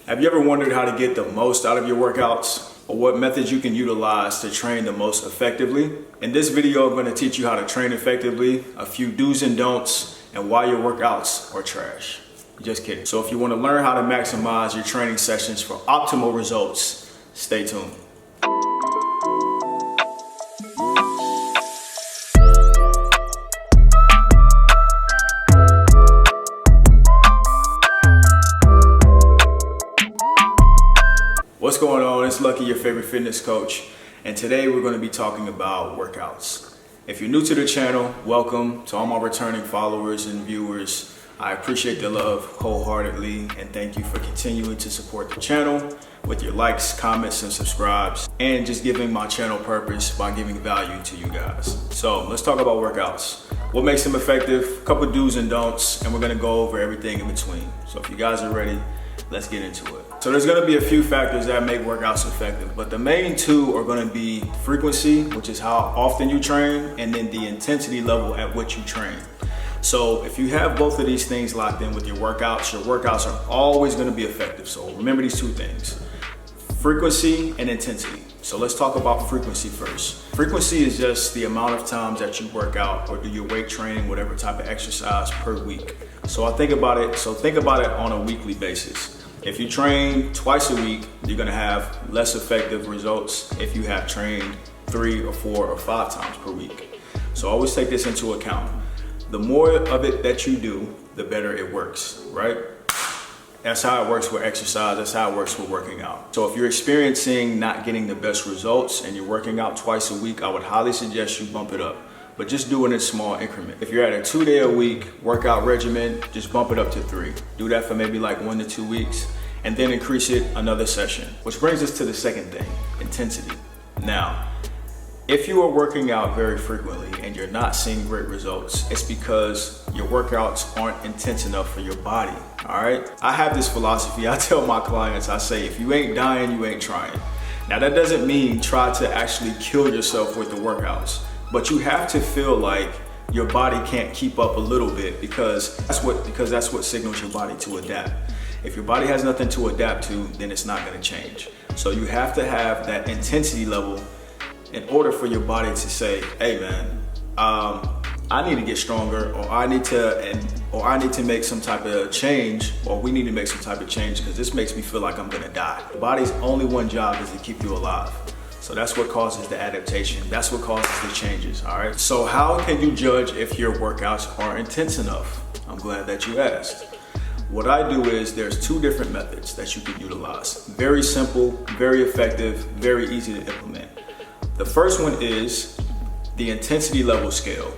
Have you ever wondered how to get the most out of your workouts, or what methods you can utilize to train the most effectively? In this video, I'm going to teach you how to train effectively, a few do's and don'ts, and why your workouts are trash. Just kidding. So if you want to learn how to maximize your training sessions for optimal results, stay tuned. What's going on? It's Lucky, your favorite fitness coach, and today we're going to be talking about workouts. If you're new to the channel, welcome. To all my returning followers and viewers, I appreciate the love wholeheartedly, and thank you for continuing to support the channel with your likes, comments, and subscribes, and just giving my channel purpose by giving value to you guys. So let's talk about workouts. What makes them effective, a couple do's and don'ts, and we're going to go over everything in between. So if you guys are ready, let's get into it. So there's going to be a few factors that make workouts effective, but the main two are going to be frequency, which is how often you train, and then the intensity level at which you train. So if you have both of these things locked in with your workouts are always going to be effective. So remember these two things: frequency and intensity. So let's talk about frequency first. Frequency is just the amount of times that you work out or do your weight training, whatever type of exercise per week. So think about it on a weekly basis. If you train twice a week, you're gonna have less effective results if you have trained 3 or 4 or 5 times per week. So always take this into account. The more of it that you do, the better it works, right? That's how it works with exercise. That's how it works with working out. So if you're experiencing not getting the best results and you're working out twice a week, I would highly suggest you bump it up, but just do it in small increments. If you're at a 2-day-a-week workout regimen, just bump it up to 3. Do that for maybe like 1 to 2 weeks, and then increase it another session. Which brings us to the second thing, intensity. Now, if you are working out very frequently and you're not seeing great results, it's because your workouts aren't intense enough for your body, all right? I have this philosophy. I tell my clients, I say, if you ain't dying, you ain't trying. Now, that doesn't mean try to actually kill yourself with the workouts, but you have to feel like your body can't keep up a little bit because that's what signals your body to adapt. If your body has nothing to adapt to, then it's not gonna change. So you have to have that intensity level in order for your body to say, hey man, I need to get stronger, or I need to make some type of change, or we need to make some type of change because this makes me feel like I'm gonna die. The body's only one job is to keep you alive. So that's what causes the adaptation. That's what causes the changes, all right? So how can you judge if your workouts are intense enough? I'm glad that you asked. What I do is there's 2 different methods that you can utilize. Very simple, very effective, very easy to implement. The first one is the intensity level scale.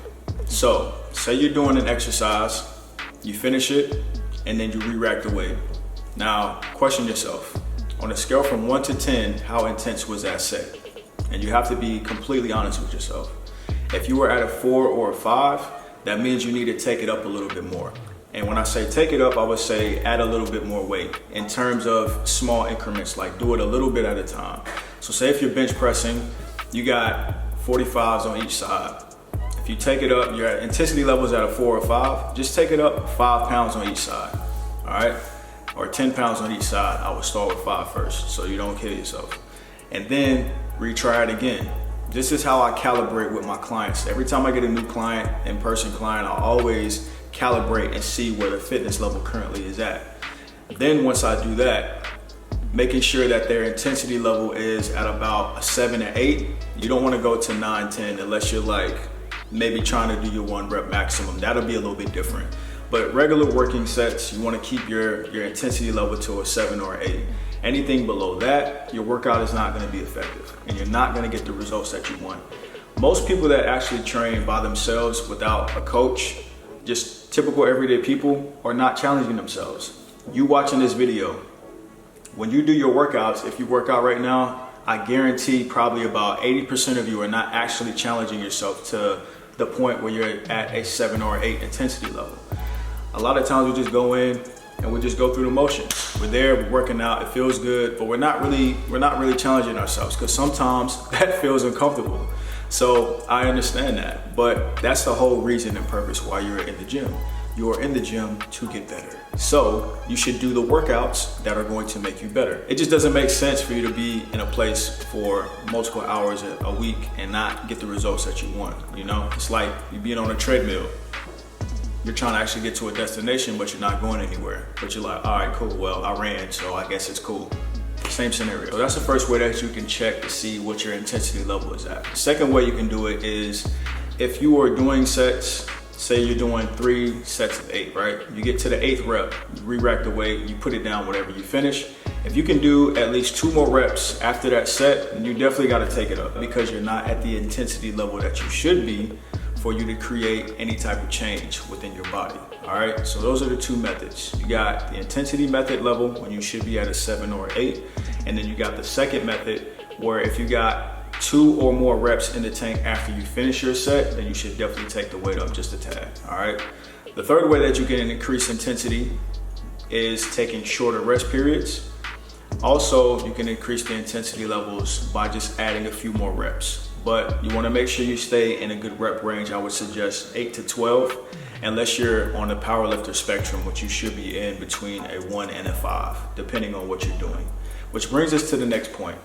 So say you're doing an exercise, you finish it, and then you re-rack the weight. Now, question yourself, on a scale from 1 to 10, how intense was that set? And you have to be completely honest with yourself. If you were at a 4 or a 5, that means you need to take it up a little bit more. And when I say take it up, I would say add a little bit more weight in terms of small increments, like do it a little bit at a time. So say if you're bench pressing, you got 45s on each side. If you take it up, your intensity level is at a 4 or 5, just take it up 5 pounds on each side, all right? Or 10 pounds on each side. I would start with 5 first, so you don't kill yourself. And then retry it again. This is how I calibrate with my clients. Every time I get a new client, in-person client, I always calibrate and see where the fitness level currently is at. Then once I do that, making sure that their intensity level is at about a 7 or 8. You don't want to go to 9, 10 unless you're like maybe trying to do your 1 rep maximum. That'll be a little bit different. But regular working sets, you want to keep your intensity level to a 7 or 8. Anything below that, your workout is not going to be effective and you're not going to get the results that you want. Most people that actually train by themselves without a coach, just typical everyday people, are not challenging themselves. You watching this video, when you do your workouts, if you work out right now, I guarantee probably about 80% of you are not actually challenging yourself to the point where you're at a 7 or 8 intensity level. A lot of times we just go in and we just go through the motion. We're there, we're working out, it feels good, but we're not really challenging ourselves because sometimes that feels uncomfortable. So I understand that, but that's the whole reason and purpose why you're in the gym. You are in the gym to get better. So you should do the workouts that are going to make you better. It just doesn't make sense for you to be in a place for multiple hours a week and not get the results that you want. You know, it's like you being on a treadmill. You're trying to actually get to a destination, but you're not going anywhere. But you're like, all right, cool. Well, I ran, so I guess it's cool. Same scenario. So that's the first way that you can check to see what your intensity level is at. The second way you can do it is if you are doing sets, say you're doing 3 sets of 8, right? You get to the 8th rep, you re-rack the weight, you put it down, whatever you finish. If you can do at least 2 more reps after that set, then you definitely got to take it up because you're not at the intensity level that you should be for you to create any type of change within your body. All right, so those are the 2 methods. You got the intensity method level when you should be at a 7 or 8, and then you got the second method where if you got 2 or more reps in the tank after you finish your set, then you should definitely take the weight up just a tad. All right. The third way that you can increase intensity is taking shorter rest periods. Also, you can increase the intensity levels by just adding a few more reps. But you want to make sure you stay in a good rep range. I would suggest 8 to 12, unless you're on the powerlifter spectrum, which you should be in between a 1 and a 5, depending on what you're doing. Which brings us to the next point.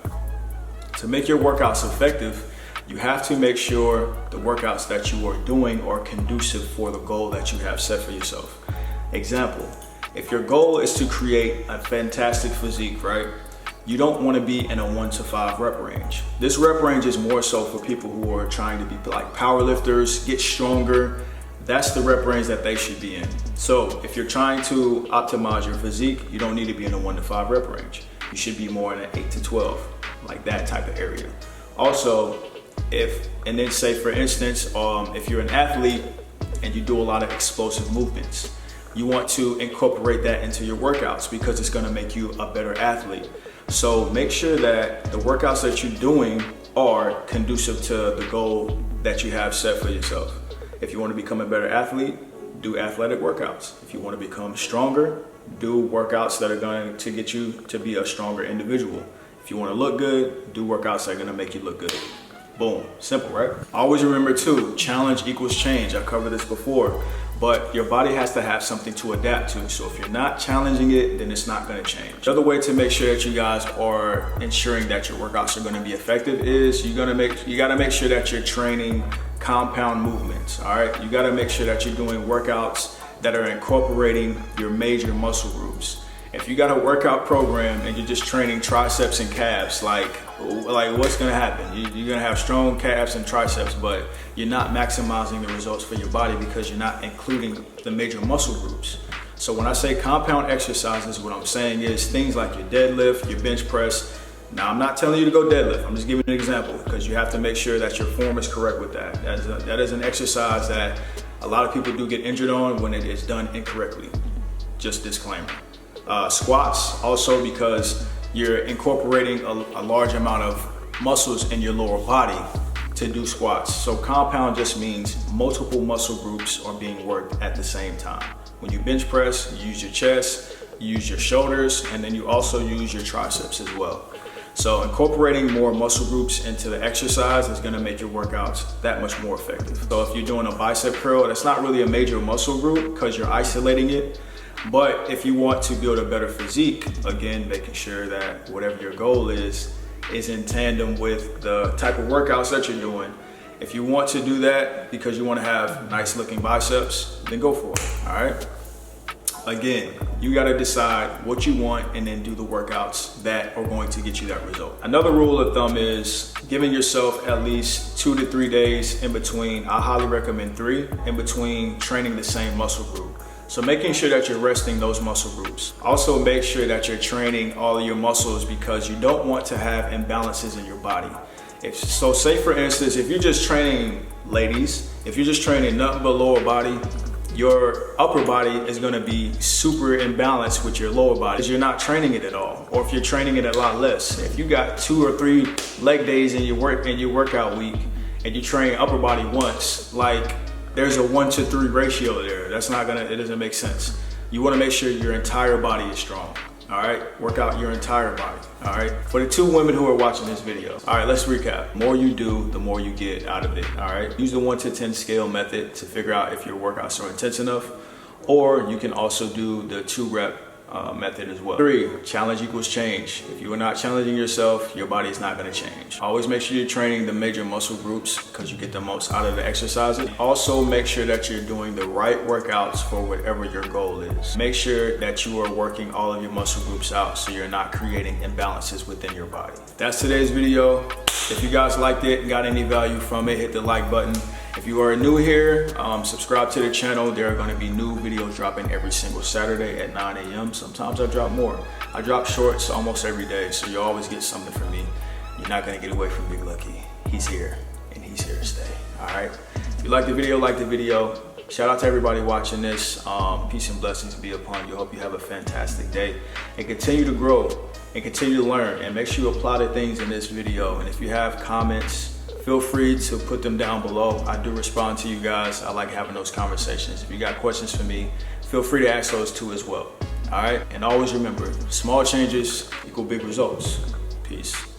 To make your workouts effective, you have to make sure the workouts that you are doing are conducive for the goal that you have set for yourself. Example, if your goal is to create a fantastic physique, right? You don't want to be in a 1 to 5 rep range. This rep range is more so for people who are trying to be like powerlifters, get stronger. That's the rep range that they should be in. So if you're trying to optimize your physique, you don't need to be in a 1 to 5 rep range. You should be more in an 8 to 12. Like that type of area. Also, and then say for instance, if you're an athlete and you do a lot of explosive movements, you want to incorporate that into your workouts because it's going to make you a better athlete. So make sure that the workouts that you're doing are conducive to the goal that you have set for yourself. If you want to become a better athlete, do athletic workouts. If you want to become stronger, do workouts that are going to get you to be a stronger individual. If you want to look good, do workouts that are going to make you look good. Boom. Simple, right? Always remember too, challenge equals change. I covered this before, but your body has to have something to adapt to. So if you're not challenging it, then it's not going to change. The other way to make sure that you guys are ensuring that your workouts are going to be effective is you got to make sure that you're training compound movements. All right. You got to make sure that you're doing workouts that are incorporating your major muscle groups. If you got a workout program and you're just training triceps and calves, like what's gonna happen? You're gonna have strong calves and triceps, but you're not maximizing the results for your body because you're not including the major muscle groups. So when I say compound exercises, what I'm saying is things like your deadlift, your bench press. Now, I'm not telling you to go deadlift. I'm just giving you an example because you have to make sure that your form is correct with that. That is an exercise that a lot of people do get injured on when it is done incorrectly. Just disclaimer. Squats also because you're incorporating a large amount of muscles in your lower body to do squats. So compound just means multiple muscle groups are being worked at the same time. When you bench press, you use your chest, you use your shoulders, and then you also use your triceps as well. So incorporating more muscle groups into the exercise is going to make your workouts that much more effective. So if you're doing a bicep curl, that's not really a major muscle group because you're isolating it. But if you want to build a better physique, again, making sure that whatever your goal is in tandem with the type of workouts that you're doing. If you want to do that because you want to have nice looking biceps, then go for it, all right? Again, you got to decide what you want and then do the workouts that are going to get you that result. Another rule of thumb is giving yourself at least 2 to 3 days in between. I highly recommend 3 in between training the same muscle group. So making sure that you're resting those muscle groups. Also make sure that you're training all of your muscles because you don't want to have imbalances in your body. So say for instance, if you're just training, ladies, if you're just training nothing but lower body, your upper body is going to be super imbalanced with your lower body because you're not training it at all. Or if you're training it a lot less. If you got 2 or 3 leg days in your workout week and you train upper body once, like there's a 1 to 3 ratio there. It doesn't make sense. You want to make sure your entire body is strong. All right, work out your entire body. All right, for the 2 women who are watching this video. All right, let's recap. The more you do, the more you get out of it. All right, use the 1 to 10 scale method to figure out if your workouts are intense enough, or you can also do the 2-rep method as well. 3, challenge equals change. If you are not challenging yourself, your body is not going to change. Always make sure you're training the major muscle groups because you get the most out of the exercises. Also make sure that you're doing the right workouts for whatever your goal is. Make sure that you are working all of your muscle groups out so you're not creating imbalances within your body. That's today's video. If you guys liked it and got any value from it, hit the like button. If you are new here, subscribe to the channel. There are going to be new videos dropping every single Saturday at 9 a.m. Sometimes I drop more. I drop shorts almost every day, so you always get something from me. You're not going to get away from Big Lucky. He's here, and he's here to stay. All right? If you like the video, like the video. Shout out to everybody watching this. Peace and blessings be upon you. Hope you have a fantastic day. And continue to grow and continue to learn. And make sure you apply the things in this video. And if you have comments, feel free to put them down below. I do respond to you guys. I like having those conversations. If you got questions for me, feel free to ask those too as well. All right? And always remember, small changes equal big results. Peace.